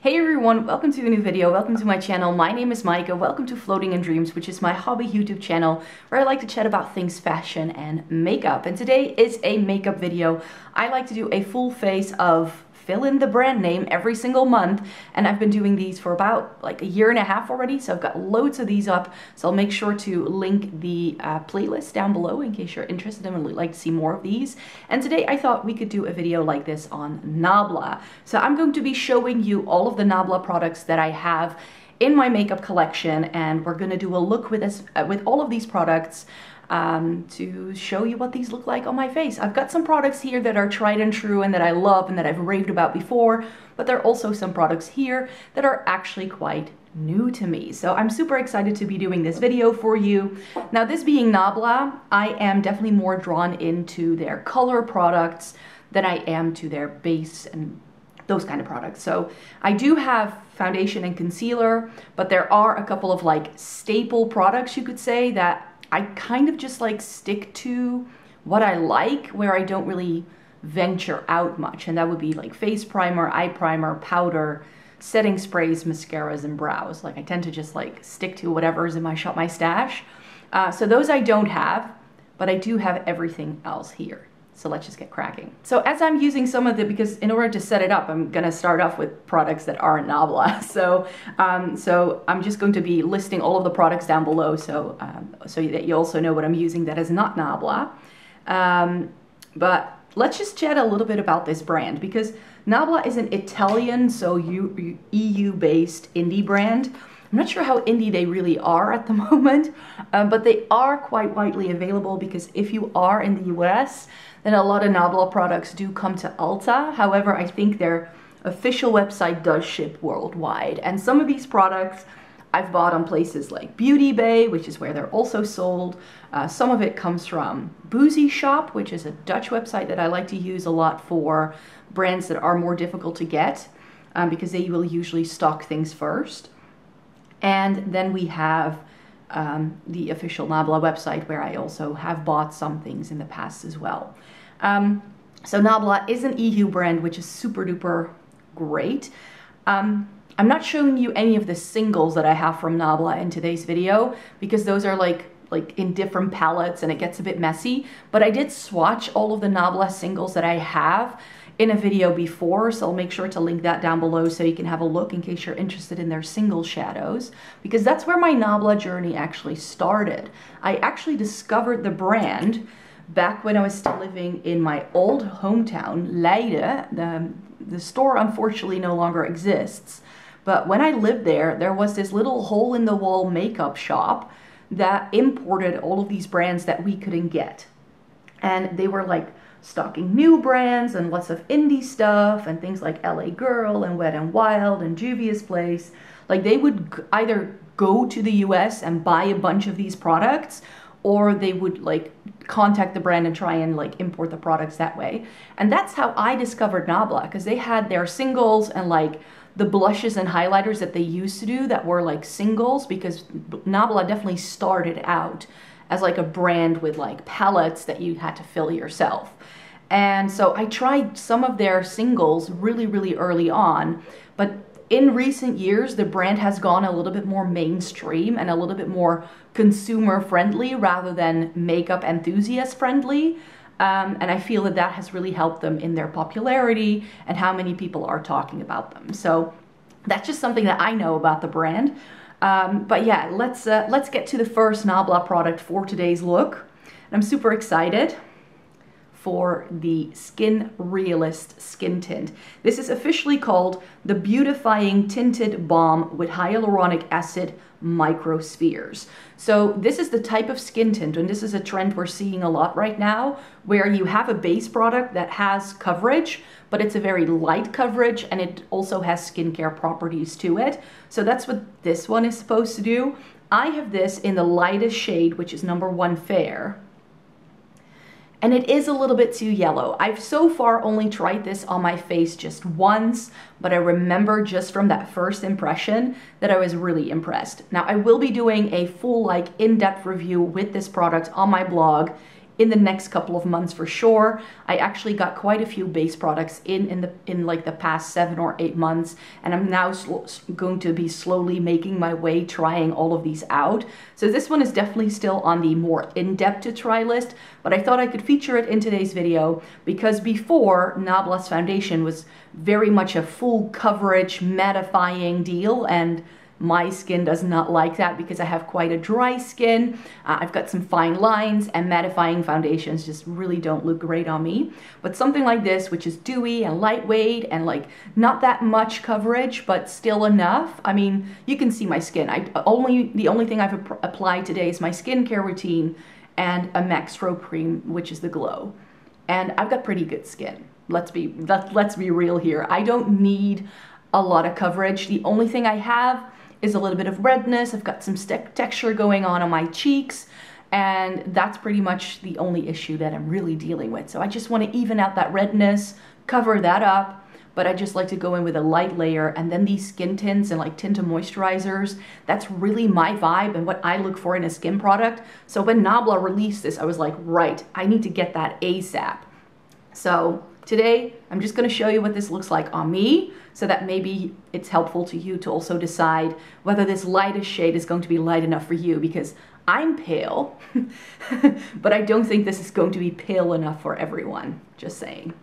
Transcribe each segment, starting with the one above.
Hey everyone, welcome to a new video, welcome to my channel. My name is Micah, welcome to Floating in Dreams, which is my hobby YouTube channel where I like to chat about things fashion and makeup. And today is a makeup video. I like to do a full face of fill in the brand name every single month, and I've been doing these for about like a year and a half already, so I've got loads of these up, so I'll make sure to link the playlist down below in case you're interested and would like to see more of these. And today I thought we could do a video like this on Nabla. So I'm going to be showing you all of the Nabla products that I have in my makeup collection, and we're going to do a look with this with all of these products to show you what these look like on my face. I've got some products here that are tried and true and that I love and that I've raved about before, but there are also some products here that are actually quite new to me. So I'm super excited to be doing this video for you. Now, this being Nabla, I am definitely more drawn into their color products than I am to their base and those kind of products. So I do have foundation and concealer, but there are a couple of like staple products, you could say, that I kind of just like stick to what I like, where I don't really venture out much. And that would be like face primer, eye primer, powder, setting sprays, mascaras, and brows. Like I tend to just like stick to whatever's in my stash. So those I don't have, but I do have everything else here. So let's just get cracking. So as I'm using some of the, because in order to set it up, I'm gonna start off with products that aren't Nabla. So I'm just going to be listing all of the products down below, so that you also know what I'm using that is not Nabla. But let's just chat a little bit about this brand, because Nabla is an Italian, so EU-based indie brand. I'm not sure how indie they really are at the moment, but they are quite widely available, because if you are in the US, then a lot of Nabla products do come to Ulta. However, I think their official website does ship worldwide. And some of these products I've bought on places like Beauty Bay, which is where they're also sold. Some of it comes from Boozy Shop, which is a Dutch website that I like to use a lot for brands that are more difficult to get, because they will usually stock things first. And then we have the official Nabla website, where I also have bought some things in the past as well. So Nabla is an EU brand, which is super duper great. I'm not showing you any of the singles that I have from Nabla in today's video, because those are like in different palettes and it gets a bit messy. But I did swatch all of the Nabla singles that I have in a video before, so I'll make sure to link that down below so you can have a look in case you're interested in their single shadows, because that's where my Nabla journey actually started. I actually discovered the brand back when I was still living in my old hometown, Leiden. The store unfortunately no longer exists, but when I lived there, there was this little hole-in-the-wall makeup shop that imported all of these brands that we couldn't get. And they were like stocking new brands and lots of indie stuff and things like LA Girl and Wet n Wild and Juvia's Place. Like they would either go to the US and buy a bunch of these products, or they would like contact the brand and try and like import the products that way. And that's how I discovered Nabla, because they had their singles and like the blushes and highlighters that they used to do that were like singles, because Nabla definitely started out as like a brand with like palettes that you had to fill yourself. And so I tried some of their singles really, really early on, but in recent years, the brand has gone a little bit more mainstream and a little bit more consumer friendly rather than makeup enthusiast friendly. And I feel that that has really helped them in their popularity and how many people are talking about them. So that's just something that I know about the brand. But yeah, let's get to the first Nabla product for today's look. And I'm super excited for the Skin Realist Skin Tint. This is officially called the Beautifying Tinted Balm with Hyaluronic Acid Microspheres. So this is the type of skin tint, and this is a trend we're seeing a lot right now, where you have a base product that has coverage, but it's a very light coverage, and it also has skincare properties to it. So that's what this one is supposed to do. I have this in the lightest shade, which is number 1 Fair. And it is a little bit too yellow. I've so far only tried this on my face just once, but I remember just from that first impression that I was really impressed. Now, I will be doing a full like in-depth review with this product on my blog in the next couple of months for sure. I actually got quite a few base products in like the past 7 or 8 months, and I'm now going to be slowly making my way trying all of these out. So this one is definitely still on the more in-depth to try list, but I thought I could feature it in today's video because before, Nabla's foundation was very much a full coverage mattifying deal, and my skin does not like that because I have quite a dry skin. I've got some fine lines, and mattifying foundations just really don't look great on me. But something like this, which is dewy and lightweight and like not that much coverage, but still enough. I mean, you can see my skin. The only thing I've applied today is my skincare routine and a Max Pro Cream, which is the Glow. And I've got pretty good skin. Let's be real here. I don't need a lot of coverage. The only thing I have is a little bit of redness. I've got some texture going on my cheeks, and that's pretty much the only issue that I'm really dealing with. So I just want to even out that redness, cover that up, but I just like to go in with a light layer, and then these skin tints and like tinted moisturizers, that's really my vibe and what I look for in a skin product. So when Nabla released this, I was like, right, I need to get that ASAP. So today, I'm just going to show you what this looks like on me, so that maybe it's helpful to you to also decide whether this lightest shade is going to be light enough for you, because I'm pale, but I don't think this is going to be pale enough for everyone, just saying.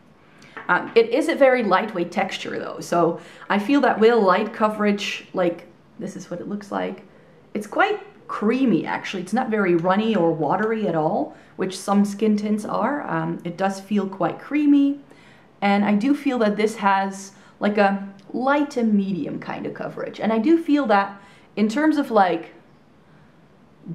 It is a very lightweight texture though, so I feel that with light coverage, like this is what it looks like. It's quite creamy actually. It's not very runny or watery at all, which some skin tints are. It does feel quite creamy, and I do feel that this has like a light to medium kind of coverage. And I do feel that in terms of like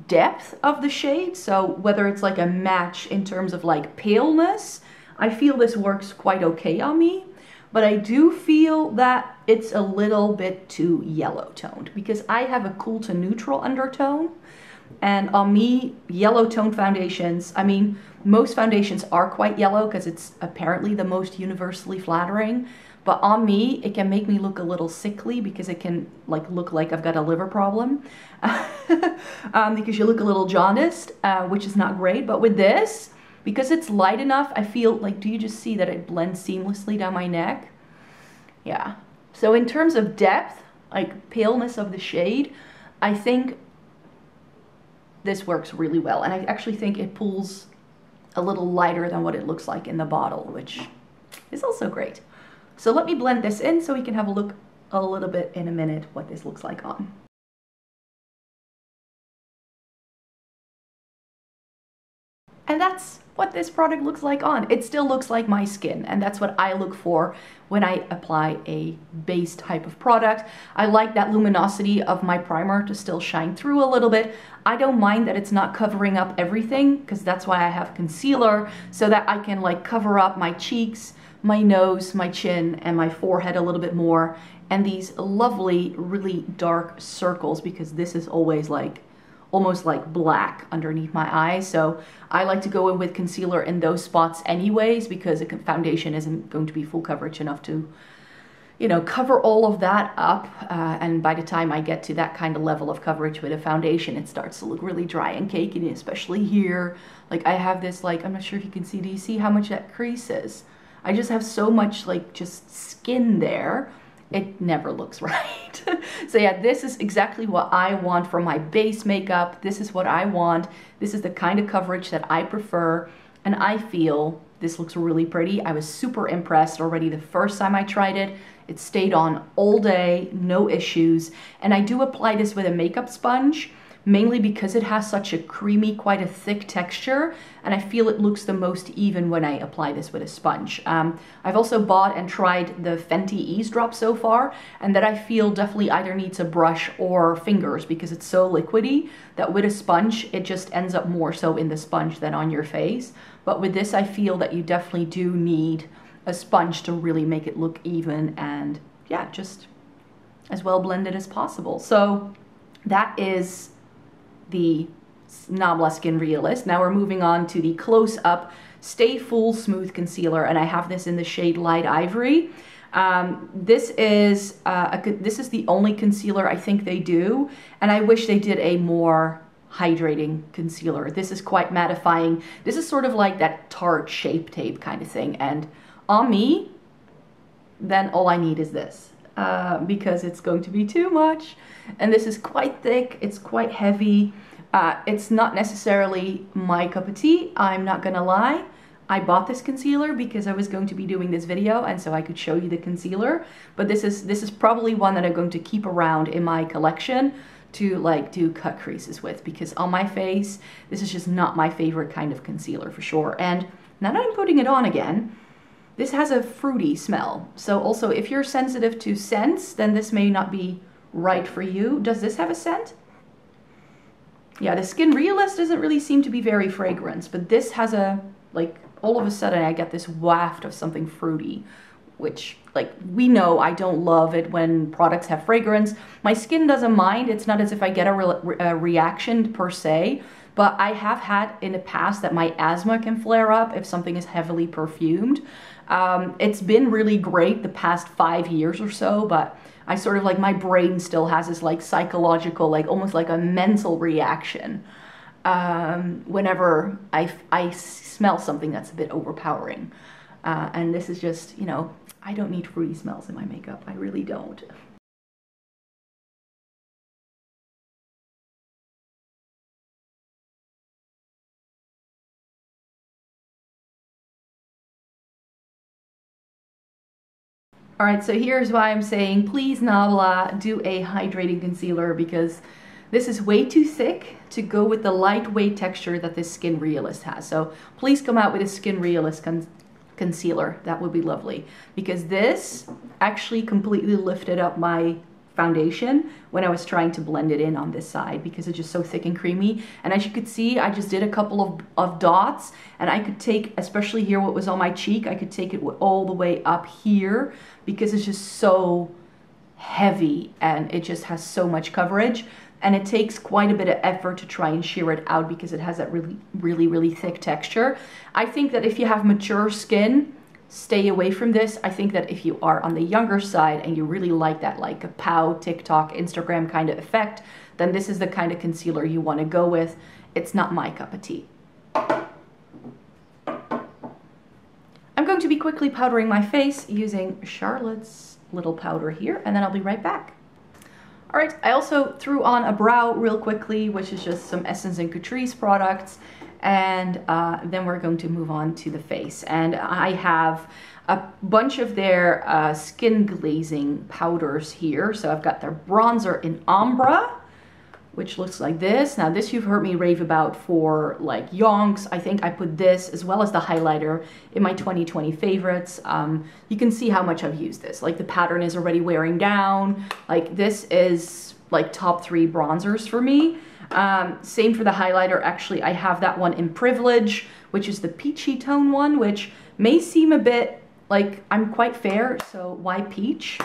depth of the shade, so whether it's like a match in terms of like paleness, I feel this works quite okay on me. But I do feel that it's a little bit too yellow toned because I have a cool to neutral undertone. And on me, yellow toned foundations, I mean, most foundations are quite yellow because it's apparently the most universally flattering. But on me, it can make me look a little sickly because it can like look like I've got a liver problem because you look a little jaundiced, which is not great. But with this, because it's light enough, I feel like, do you just see that it blends seamlessly down my neck? Yeah. So in terms of depth, like paleness of the shade, I think this works really well. And I actually think it pulls a little lighter than what it looks like in the bottle, which is also great. So let me blend this in so we can have a look a little bit in a minute what this looks like on. And that's what this product looks like on. It still looks like my skin, and that's what I look for when I apply a base type of product. I like that luminosity of my primer to still shine through a little bit. I don't mind that it's not covering up everything, because that's why I have concealer, so that I can like cover up my cheeks, my nose, my chin, and my forehead a little bit more, and these lovely, really dark circles, because this is always like almost like black underneath my eyes. So I like to go in with concealer in those spots anyways, because a foundation isn't going to be full coverage enough to, you know, cover all of that up. And by the time I get to that kind of level of coverage with a foundation, it starts to look really dry and cakey, especially here. Like I have this, like, I'm not sure if you can see, do you see how much that crease is? I just have so much like just skin there. It never looks right. So yeah, this is exactly what I want for my base makeup. This is what I want. This is the kind of coverage that I prefer. And I feel this looks really pretty. I was super impressed already the first time I tried it. It stayed on all day, no issues. And I do apply this with a makeup sponge, mainly because it has such a creamy, quite a thick texture, and I feel it looks the most even when I apply this with a sponge. I've also bought and tried the Fenty Ease Drop so far, and that I feel definitely either needs a brush or fingers, because it's so liquidy that with a sponge it just ends up more so in the sponge than on your face. But with this, I feel that you definitely do need a sponge to really make it look even and yeah, just as well blended as possible. So that is the Nabla Skin Realist. Now we're moving on to the Close Up Stay Full Smooth Concealer, and I have this in the shade Light Ivory. This is the only concealer I think they do, and I wish they did a more hydrating concealer. This is quite mattifying. This is sort of like that Tarte Shape Tape kind of thing. And on me, then all I need is this because it's going to be too much. And this is quite thick. It's quite heavy. It's not necessarily my cup of tea. I'm not gonna lie. I bought this concealer because I was going to be doing this video and so I could show you the concealer. But this is probably one that I'm going to keep around in my collection to like do cut creases with, because on my face, this is just not my favorite kind of concealer for sure. And now that I'm putting it on again, this has a fruity smell. So also if you're sensitive to scents, then this may not be right for you. Does this have a scent? Yeah, the Skin Realist doesn't really seem to be very fragrant, but this has a, like, all of a sudden I get this waft of something fruity, which, like, we know I don't love it when products have fragrance. My skin doesn't mind. It's not as if I get a reaction per se, but I have had in the past that my asthma can flare up if something is heavily perfumed. It's been really great the past 5 years or so, but I sort of like, my brain still has this like psychological, like almost like a mental reaction whenever I smell something that's a bit overpowering. And this is just, you know, I don't need fruity smells in my makeup. I really don't. All right, so here's why I'm saying, please Nabla, do a hydrating concealer, because this is way too thick to go with the lightweight texture that this Skin Realist has. So please come out with a Skin Realist concealer. That would be lovely, because this actually completely lifted up my foundation when I was trying to blend it in on this side, because it's just so thick and creamy. And as you could see, I just did a couple of dots, and I could take, especially here what was on my cheek, I could take it all the way up here, because it's just so heavy and it just has so much coverage. And it takes quite a bit of effort to try and sheer it out because it has that really thick texture. I think that if you have mature skin, stay away from this. I think that if you are on the younger side and you really like that like a pow, TikTok, Instagram kind of effect, then this is the kind of concealer you want to go with. It's not my cup of tea. I'm going to be quickly powdering my face using Charlotte's little powder here, and then I'll be right back. All right, I also threw on a brow real quickly, which is just some Essence and Catrice products. And then we're going to move on to the face. And I have a bunch of their skin glazing powders here. So I've got their bronzer in Ambra, which looks like this. Now this you've heard me rave about for like yonks. I think I put this as well as the highlighter in my 2020 favorites. You can see how much I've used this. Like the pattern is already wearing down. Like this is like top 3 bronzers for me. Same for the highlighter. Actually, I have that one in Priviledge, which is the peachy tone one, which may seem a bit like I'm quite fair, so why peach?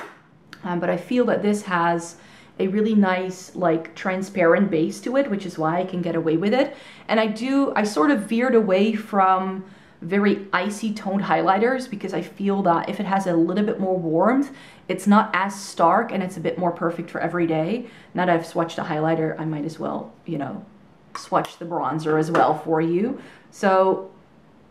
But I feel that this has a really nice like transparent base to it, which is why I can get away with it. And I sort of veered away from very icy toned highlighters because I feel that if it has a little bit more warmth, it's not as stark and it's a bit more perfect for every day. Now that I've swatched a highlighter, I might as well, you know, swatch the bronzer as well for you. So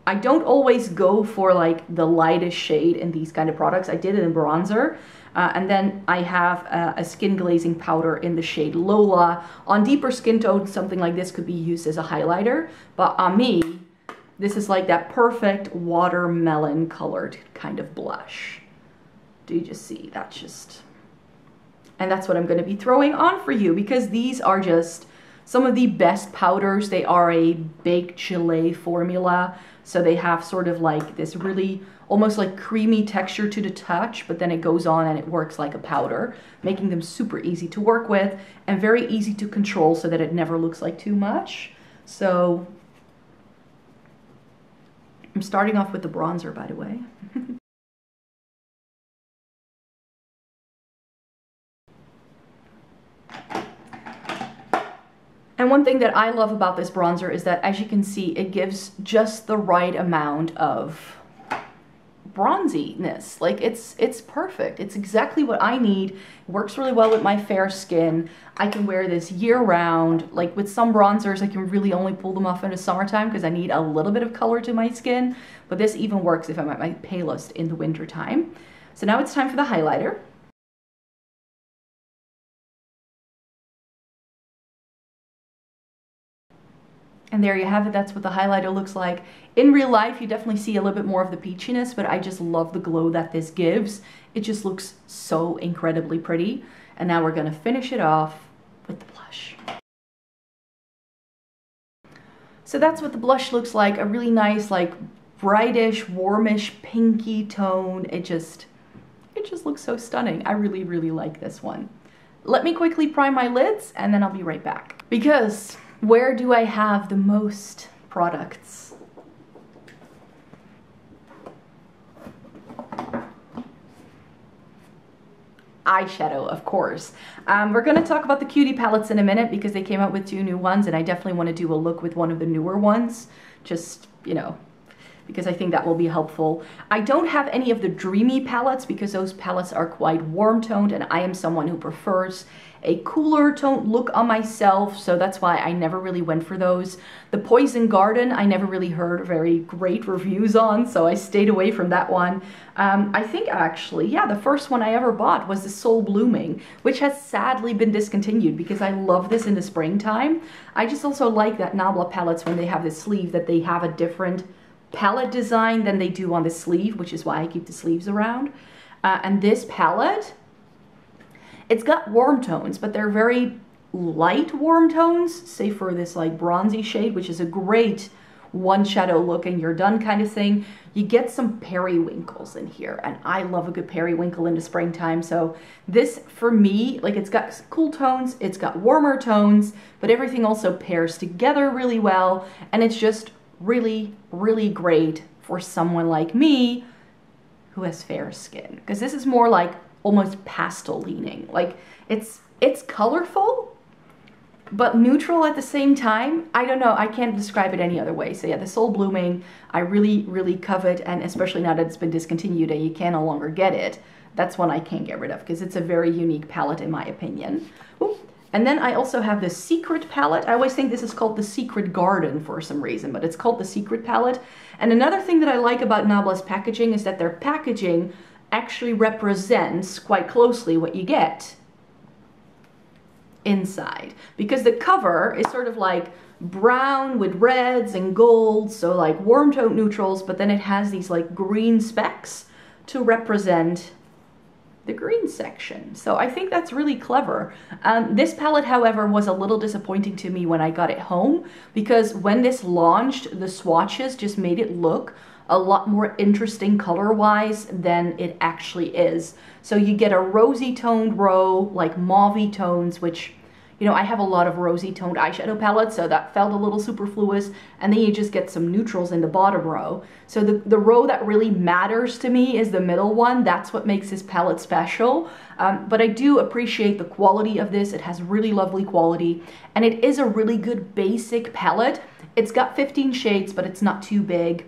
I don't always go for like the lightest shade in these kind of products. I did it in bronzer. And then I have a skin glazing powder in the shade Lola. On deeper skin tones, something like this could be used as a highlighter. But on me, this is like that perfect watermelon colored kind of blush. Do you just see? That's just... And that's what I'm going to be throwing on for you, because these are just some of the best powders. They are a baked gelée formula. So they have sort of like this really almost like creamy texture to the touch, but then it goes on and it works like a powder, making them super easy to work with and very easy to control so that it never looks like too much. So I'm starting off with the bronzer, by the way. And one thing that I love about this bronzer is that, as you can see, it gives just the right amount of bronziness. Like it's perfect. It's exactly what I need. It works really well with my fair skin. I can wear this year round. Like with some bronzers, I can really only pull them off in the summertime because I need a little bit of color to my skin. But this even works if I'm at my palest in the winter time. So now it's time for the highlighter. And there you have it. That's what the highlighter looks like. In real life, you definitely see a little bit more of the peachiness, but I just love the glow that this gives. It just looks so incredibly pretty. And now we're going to finish it off with the blush. So that's what the blush looks like. A really nice, like brightish, warmish, pinky tone. It just looks so stunning. I really, really like this one. Let me quickly prime my lids and then I'll be right back. Because where do I have the most products? Eyeshadow, of course. We're going to talk about the Cutie palettes in a minute because they came out with 2 new ones and I definitely want to do a look with one of the newer ones. Just, you know, because I think that will be helpful. I don't have any of the Dreamy palettes because those palettes are quite warm toned and I am someone who prefers a cooler toned look on myself, so that's why I never really went for those. The Poison Garden I never really heard very great reviews on, so I stayed away from that one. I think actually, yeah, the first one I ever bought was the Soul Blooming, which has sadly been discontinued because I love this in the springtime. I just also like that Nabla palettes when they have this sleeve that they have a different palette design than they do on the sleeve, which is why I keep the sleeves around. And this palette, it's got warm tones, but they're very light warm tones, say for this like bronzy shade, which is a great one shadow look and you're done kind of thing. You get some periwinkles in here, and I love a good periwinkle in the springtime. So this, for me, like it's got cool tones, it's got warmer tones, but everything also pairs together really well, and it's just really, really great for someone like me who has fair skin, because this is more like almost pastel leaning. Like it's colorful but neutral at the same time. I don't know, I can't describe it any other way. So yeah, the Soul Blooming I really, really covet, and especially now that it's been discontinued and you can no longer get it, that's one I can't get rid of because it's a very unique palette in my opinion. Ooh. And then I also have the Secret palette. I always think this is called the Secret Garden for some reason, but it's called the Secret palette. And another thing that I like about Nabla's packaging is that their packaging actually represents quite closely what you get inside, because the cover is sort of like brown with reds and golds, so like warm tone neutrals, but then it has these like green specks to represent the green section. So I think that's really clever. This palette, however, was a little disappointing to me when I got it home, because when this launched, the swatches just made it look a lot more interesting color-wise than it actually is. So you get a rosy toned row, like mauve tones, which, you know, I have a lot of rosy toned eyeshadow palettes, so that felt a little superfluous. And then you just get some neutrals in the bottom row. So the row that really matters to me is the middle one. That's what makes this palette special. But I do appreciate the quality of this. It has really lovely quality, and it is a really good basic palette. It's got 15 shades, but it's not too big.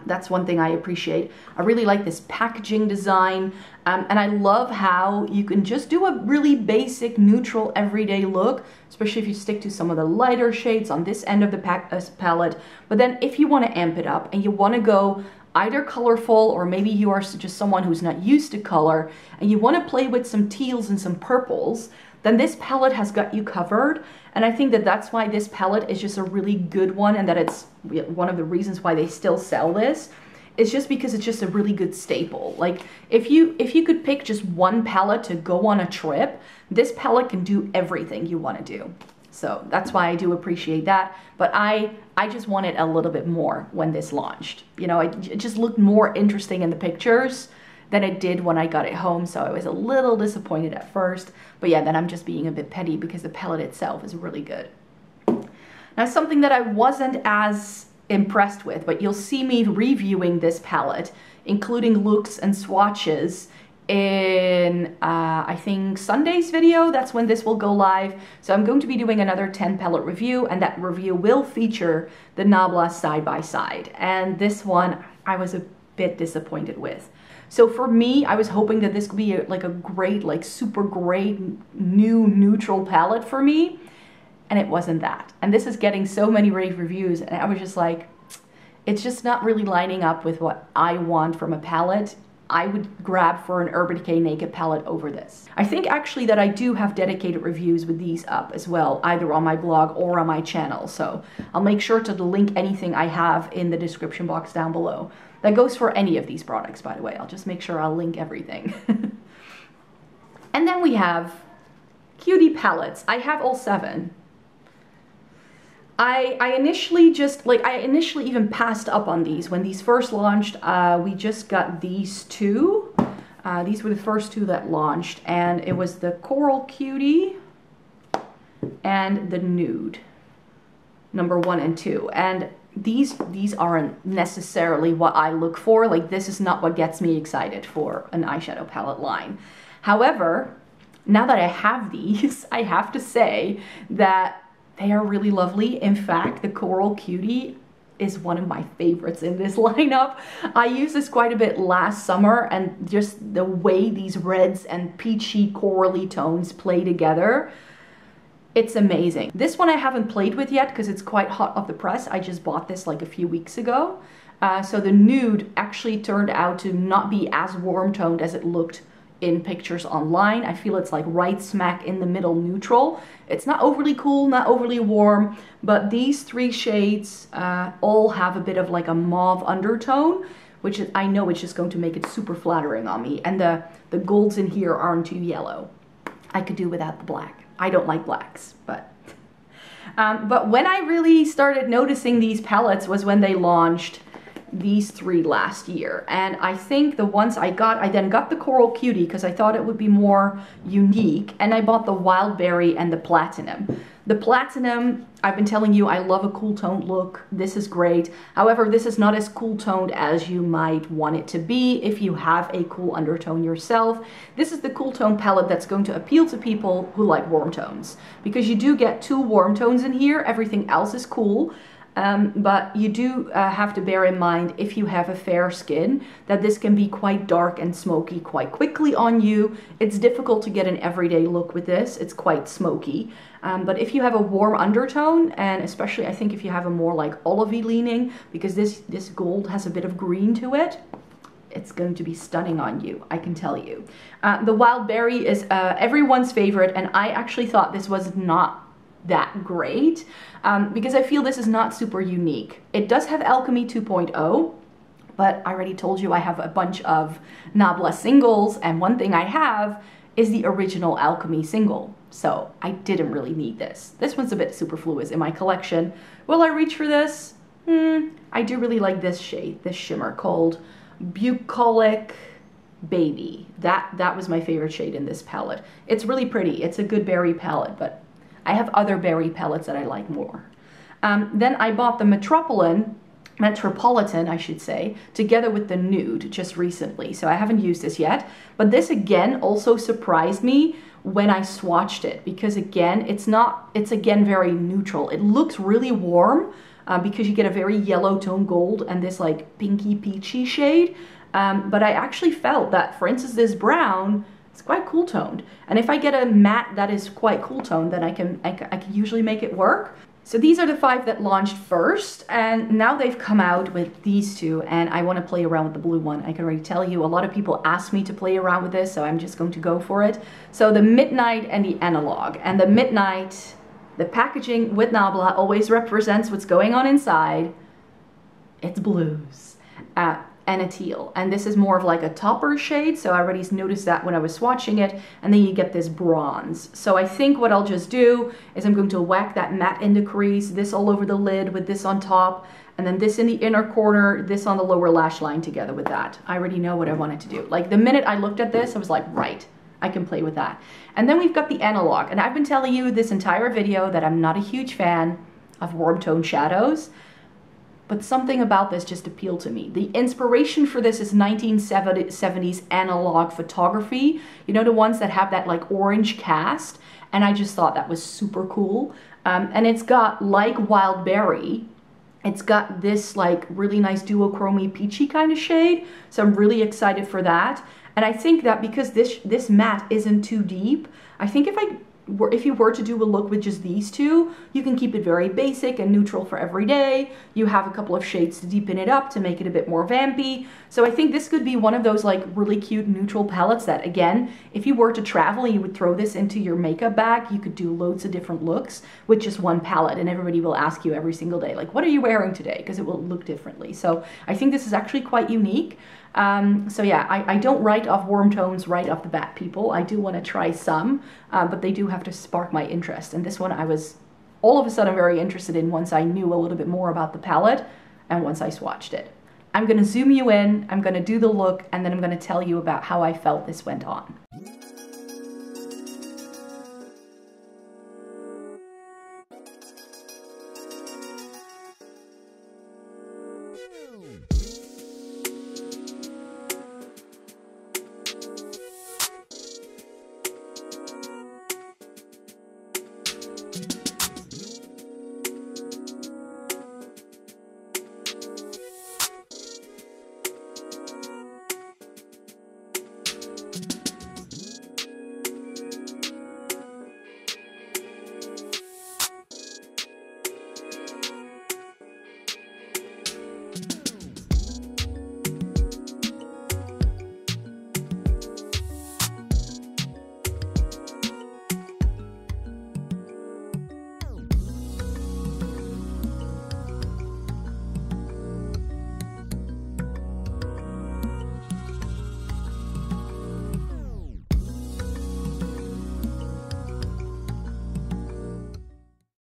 That's one thing I appreciate. I really like this packaging design, and I love how you can just do a really basic neutral everyday look, especially if you stick to some of the lighter shades on this end of the palette. But then if you want to amp it up and you want to go either colorful, or maybe you are just someone who's not used to color and you want to play with some teals and some purples, then this palette has got you covered. And I think that that's why this palette is just a really good one, and that it's one of the reasons why they still sell this. It's just because it's just a really good staple. Like if you could pick just one palette to go on a trip, this palette can do everything you want to do. So that's why I do appreciate that. But I just wanted a little bit more when this launched. You know, it just looked more interesting in the pictures than it did when I got it home, so I was a little disappointed at first. But yeah, then I'm just being a bit petty because the palette itself is really good. Now, something that I wasn't as impressed with, but you'll see me reviewing this palette, including looks and swatches, in I think Sunday's video. That's when this will go live. So I'm going to be doing another 10 palette review, and that review will feature the Nabla side by side. And this one, I was a bit disappointed with. So for me, I was hoping that this could be like a great, like super great new neutral palette for me. And it wasn't that. And this is getting so many rave reviews. And I was just like, it's just not really lining up with what I want from a palette. I would grab for an Urban Decay Naked palette over this. I think actually that I do have dedicated reviews with these up as well, either on my blog or on my channel. So I'll make sure to link anything I have in the description box down below. That goes for any of these products, by the way. I'll just make sure I'll link everything. And then we have Cutie palettes. I have all 7. I initially even passed up on these. When these first launched, we just got these 2. These were the first 2 that launched, and it was the Coral Cutie and the Nude, number 1 and 2. And these aren't necessarily what I look for. Like, this is not what gets me excited for an eyeshadow palette line. However, now that I have these, I have to say that they are really lovely. In fact, the Coral Cutie is one of my favorites in this lineup. I used this quite a bit last summer, and just the way these reds and peachy corally tones play together, it's amazing. This one I haven't played with yet because it's quite hot off the press. I just bought this like a few weeks ago. So the Nude actually turned out to not be as warm toned as it looked in pictures online. I feel it's like right smack in the middle neutral. It's not overly cool, not overly warm, but these 3 shades all have a bit of like a mauve undertone, which is, I know it's just going to make it super flattering on me. And the golds in here aren't too yellow. I could do without the black. I don't like blacks, but when I really started noticing these palettes was when they launched these 3 last year. And I think the ones I then got the Coral Cutie because I thought it would be more unique, and I bought the Wild Berry and the Platinum. The Platinum, I've been telling you, I love a cool toned look. This is great. However, this is not as cool toned as you might want it to be if you have a cool undertone yourself. This is the cool tone palette that's going to appeal to people who like warm tones, because you do get 2 warm tones in here. Everything else is cool. But you do have to bear in mind, if you have a fair skin, that this can be quite dark and smoky quite quickly on you. It's difficult to get an everyday look with this. It's quite smoky. But if you have a warm undertone, and especially I think if you have a more like olivey leaning, because this gold has a bit of green to it, it's going to be stunning on you, I can tell you. The Wild Berry is everyone's favorite, and I actually thought this was not that great because I feel this is not super unique. It does have Alchemy 2.0, but I already told you I have a bunch of Nabla singles, and one thing I have is the original Alchemy single, so I didn't really need this. This one's a bit superfluous in my collection. Will I reach for this? I do really like this shade, this shimmer called Bucolic Baby. That was my favorite shade in this palette. It's really pretty. It's a good berry palette, but I have other berry palettes that I like more. Then I bought the Metropolitan, I should say, together with the Nude just recently. So I haven't used this yet. But this again also surprised me when I swatched it, because again, it's again very neutral. It looks really warm because you get a very yellow tone gold and this like pinky peachy shade. But I actually felt that, for instance, this brown, it's quite cool toned, and if I get a matte that is quite cool toned, then I can usually make it work. So these are the 5 that launched first, and now they've come out with these 2, and I want to play around with the blue one. I can already tell you, a lot of people asked me to play around with this, so I'm just going to go for it. So the Midnight and the Analog. And the Midnight, the packaging with Nabla always represents what's going on inside. It's blues. And a teal, and this is more of like a topper shade, so I already noticed that when I was swatching it. And then you get this bronze. So I think what I'll just do is I'm going to whack that matte in the crease, this all over the lid with this on top, and then this in the inner corner, this on the lower lash line together with that. I already know what I wanted to do. Like the minute I looked at this, I was like, right, I can play with that. And then we've got the Analog, and I've been telling you this entire video that I'm not a huge fan of warm tone shadows. But something about this just appealed to me. The inspiration for this is 1970s analog photography. You know, the ones that have that like orange cast. And I just thought that was super cool. And it's got, like Wild Berry, It's got this like really nice duochromy peachy kind of shade, so I'm really excited for that. And I think that because this matte isn't too deep, I think if you were to do a look with just these two, you can keep it very basic and neutral for every day. You have a couple of shades to deepen it up to make it a bit more vampy. So I think this could be one of those like really cute neutral palettes that, again, if you were to travel and you would throw this into your makeup bag, you could do loads of different looks with just one palette, and everybody will ask you every single day, like, what are you wearing today? Because it will look differently. So I think this is actually quite unique. So yeah, I don't write off warm tones right off the bat, people. I do want to try some, but they do have to spark my interest. And this one I was all of a sudden very interested in once I knew a little bit more about the palette and once I swatched it. I'm going to zoom you in, I'm going to do the look, and then I'm going to tell you about how I felt this went on.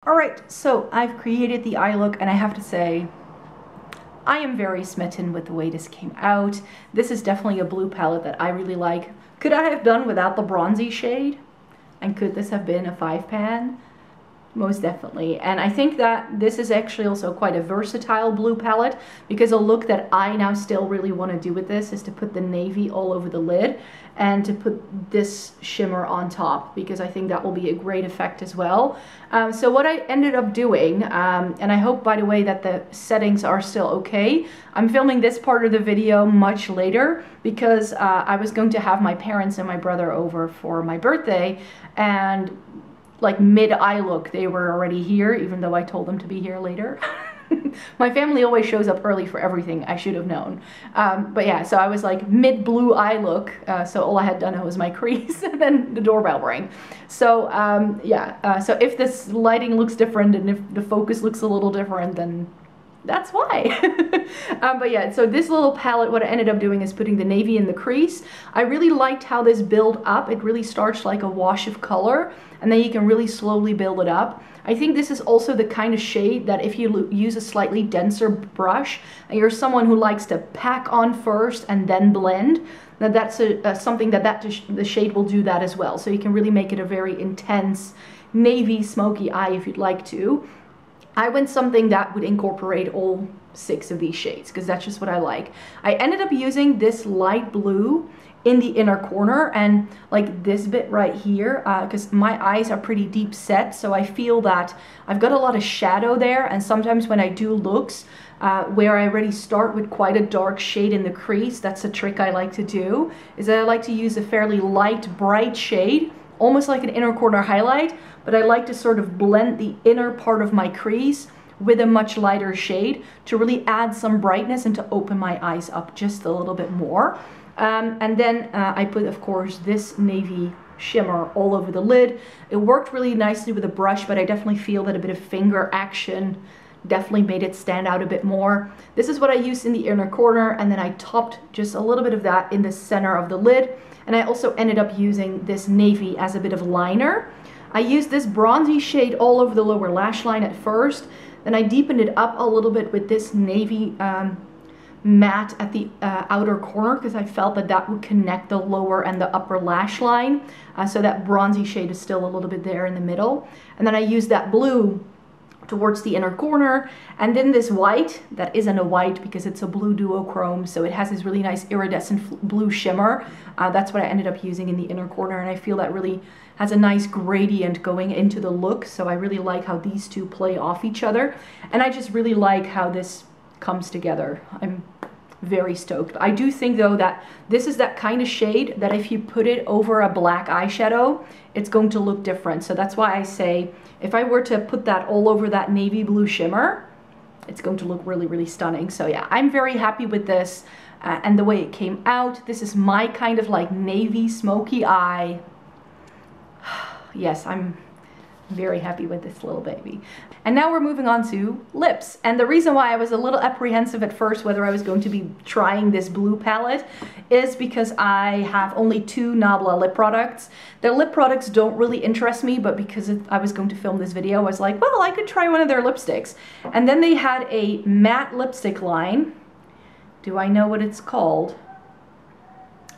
Alright, so I've created the eye look, and I have to say, I am very smitten with the way this came out. This is definitely a blue palette that I really like. Could I have done without the bronzy shade? And could this have been a 5-pan? Most definitely. And I think that this is actually also quite a versatile blue palette, because a look that I now still really want to do with this is to put the navy all over the lid and to put this shimmer on top, because I think that will be a great effect as well. So what I ended up doing, and I hope, by the way, that the settings are still okay. I'm filming this part of the video much later because I was going to have my parents and my brother over for my birthday, and like mid-eye look, they were already here, even though I told them to be here later. My family always shows up early for everything, I should have known. But yeah, so I was like mid-blue eye look, so all I had done was my crease, and then the doorbell rang. So yeah, so if this lighting looks different and if the focus looks a little different, then that's why. But yeah, so this little palette, what I ended up doing is putting the navy in the crease. I really liked how this built up. It really starts like a wash of color, and then you can really slowly build it up. I think this is also the kind of shade that if you use a slightly denser brush, and you're someone who likes to pack on first and then blend, that's something the shade will do that as well. So you can really make it a very intense navy smoky eye if you'd like to. I went something that would incorporate all 6 of these shades, because that's just what I like. I ended up using this light blue in the inner corner, and like this bit right here, because my eyes are pretty deep set, so I feel that I've got a lot of shadow there. And sometimes when I do looks where I already start with quite a dark shade in the crease, that's a trick I like to do, is that I like to use a fairly light, bright shade, almost like an inner corner highlight, but I like to sort of blend the inner part of my crease with a much lighter shade to really add some brightness and to open my eyes up just a little bit more. And then I put, of course, this navy shimmer all over the lid. It worked really nicely with a brush, but I definitely feel that a bit of finger action definitely made it stand out a bit more. This is what I used in the inner corner, and then I topped just a little bit of that in the center of the lid. And I also ended up using this navy as a bit of liner. I used this bronzy shade all over the lower lash line at first, then I deepened it up a little bit with this navy matte at the outer corner, because I felt that that would connect the lower and the upper lash line, so that bronzy shade is still a little bit there in the middle. And then I used that blue towards the inner corner, and then this white that isn't a white because it's a blue duochrome, so it has this really nice iridescent blue shimmer. That's what I ended up using in the inner corner, and I feel that really has a nice gradient going into the look, so I really like how these two play off each other, and I just really like how this comes together. I'm very stoked. I do think though that this is that kind of shade that if you put it over a black eyeshadow, it's going to look different. So that's why I say if I were to put that all over that navy blue shimmer, it's going to look really, really stunning. So yeah, I'm very happy with this and the way it came out. This is my kind of like navy smoky eye. Yes, I'm very happy with this little baby. And now we're moving on to lips. And the reason why I was a little apprehensive at first whether I was going to be trying this blue palette is because I have only 2 Nabla lip products. Their lip products don't really interest me, but because I was going to film this video, I was like, well, I could try one of their lipsticks. And then they had a matte lipstick line. Do I know what it's called?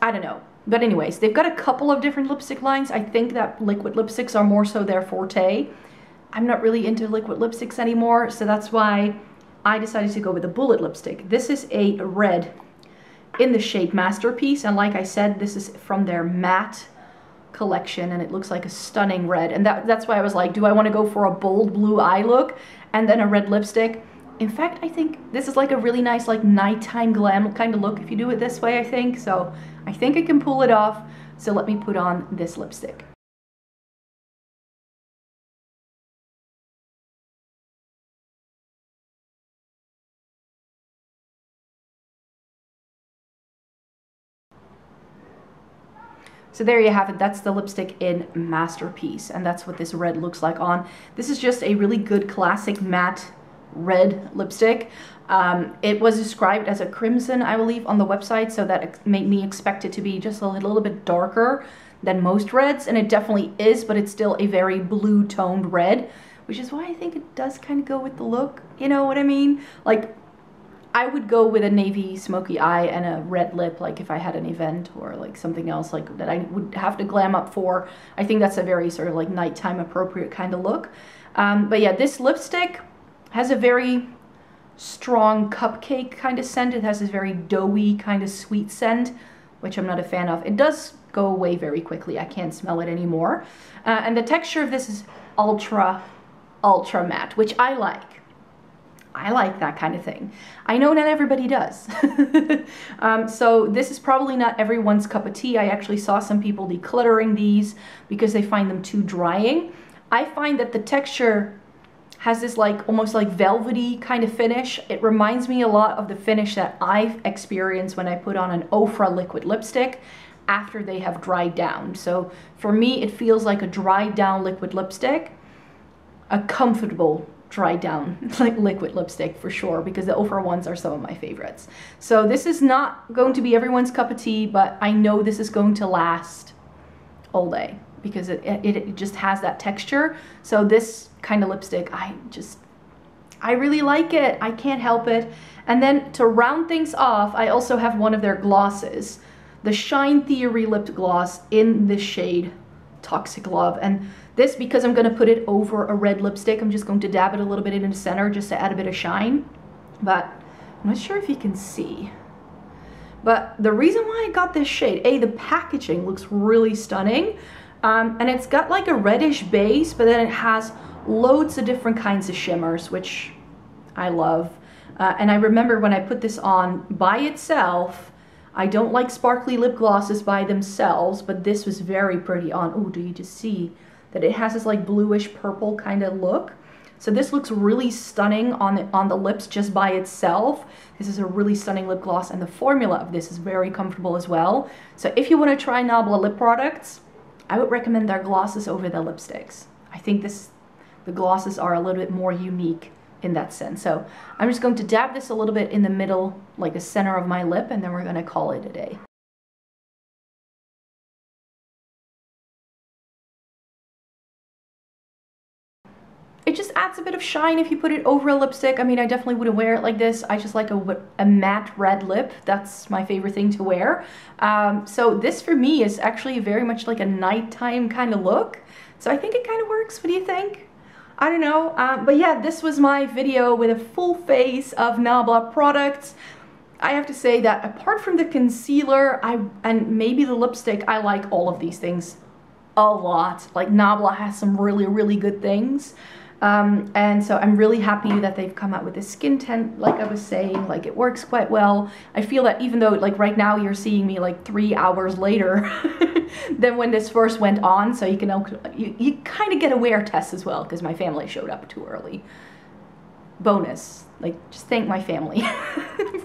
I don't know. But anyways, they've got a couple of different lipstick lines. I think that liquid lipsticks are more so their forte. I'm not really into liquid lipsticks anymore, so that's why I decided to go with a bullet lipstick. This is a red in the shade Masterpiece, and like I said, this is from their matte collection, and it looks like a stunning red. And that's why I was like, do I want to go for a bold blue eye look and then a red lipstick? In fact, I think this is like a really nice like nighttime glam kind of look if you do it this way, I think. So I think I can pull it off. So let me put on this lipstick. So there you have it. That's the lipstick in Masterpiece, and that's what this red looks like on. This is just a really good classic matte red lipstick. It was described as a crimson, I believe, on the website, so that made me expect it to be just a little bit darker than most reds, and it definitely is, but it's still a very blue toned red, which is why I think it does kind of go with the look. You know what I mean? Like, I would go with a navy smoky eye and a red lip, like if I had an event or like something else like that I would have to glam up for. I think that's a very sort of like nighttime appropriate kind of look. But yeah, this lipstick has a very strong cupcake kind of scent. It has this very doughy kind of sweet scent, which I'm not a fan of. It does go away very quickly. I can't smell it anymore. And the texture of this is ultra matte, which I like. I like that kind of thing. I know not everybody does. So this is probably not everyone's cup of tea. I actually saw some people decluttering these because they find them too drying. I find that the texture has this like almost like velvety kind of finish. It reminds me a lot of the finish that I've experienced when I put on an Ofra liquid lipstick after they have dried down. So for me, it feels like a dried down liquid lipstick, a comfortable dried down like liquid lipstick for sure, because the Ofra ones are some of my favorites. So this is not going to be everyone's cup of tea, but I know this is going to last all day because it just has that texture. So this kind of lipstick, I really like it. I can't help it. And then to round things off, I also have one of their glosses, the Shine Theory Lip Gloss in the shade Toxic Love. And this, because I'm going to put it over a red lipstick, I'm just going to dab it a little bit in the center just to add a bit of shine. But I'm not sure if you can see. But the reason why I got this shade, the packaging looks really stunning. And it's got like a reddish base, but then it has loads of different kinds of shimmers, which I love. And I remember when I put this on by itself, I don't like sparkly lip glosses by themselves, but this was very pretty on. Oh, do you just see that it has this like bluish purple kind of look? So this looks really stunning on the lips just by itself. This is a really stunning lip gloss, and the formula of this is very comfortable as well. So if you want to try Nabla lip products, I would recommend their glosses over the lipsticks. I think the glosses are a little bit more unique in that sense. So I'm just going to dab this a little bit in the middle, like the center of my lip, and then we're going to call it a day. It just adds a bit of shine if you put it over a lipstick. I mean, I definitely wouldn't wear it like this. I just like a matte red lip. That's my favorite thing to wear. So this for me is actually very much like a nighttime kind of look. So I think it kind of works. What do you think? I don't know, but yeah, this was my video with a full face of Nabla products. I have to say that apart from the concealer and maybe the lipstick, I like all of these things a lot. Like, Nabla has some really good things. And so I'm really happy that they've come out with this skin tint. Like I was saying, like, it works quite well. I feel that even though, like, right now you're seeing me like 3 hours later than when this first went on, so you can you kind of get a wear test as well, because my family showed up too early. Bonus, like, just thank my family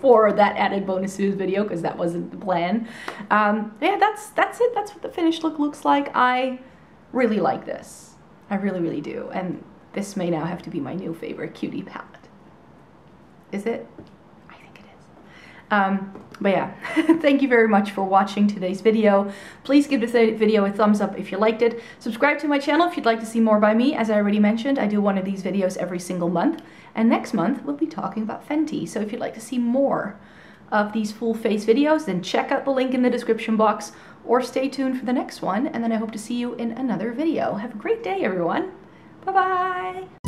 for that added bonus to this video, because that wasn't the plan. Yeah, that's it. That's what the finished look looks like. I really like this. I really do. And this may now have to be my new favorite cutie palette. Is it? I think it is. But yeah, thank you very much for watching today's video. Please give this video a thumbs up if you liked it. Subscribe to my channel if you'd like to see more by me. As I already mentioned, I do one of these videos every single month. And next month, we'll be talking about Fenty. So if you'd like to see more of these full face videos, then check out the link in the description box, or stay tuned for the next one. And then I hope to see you in another video. Have a great day, everyone. Bye-bye.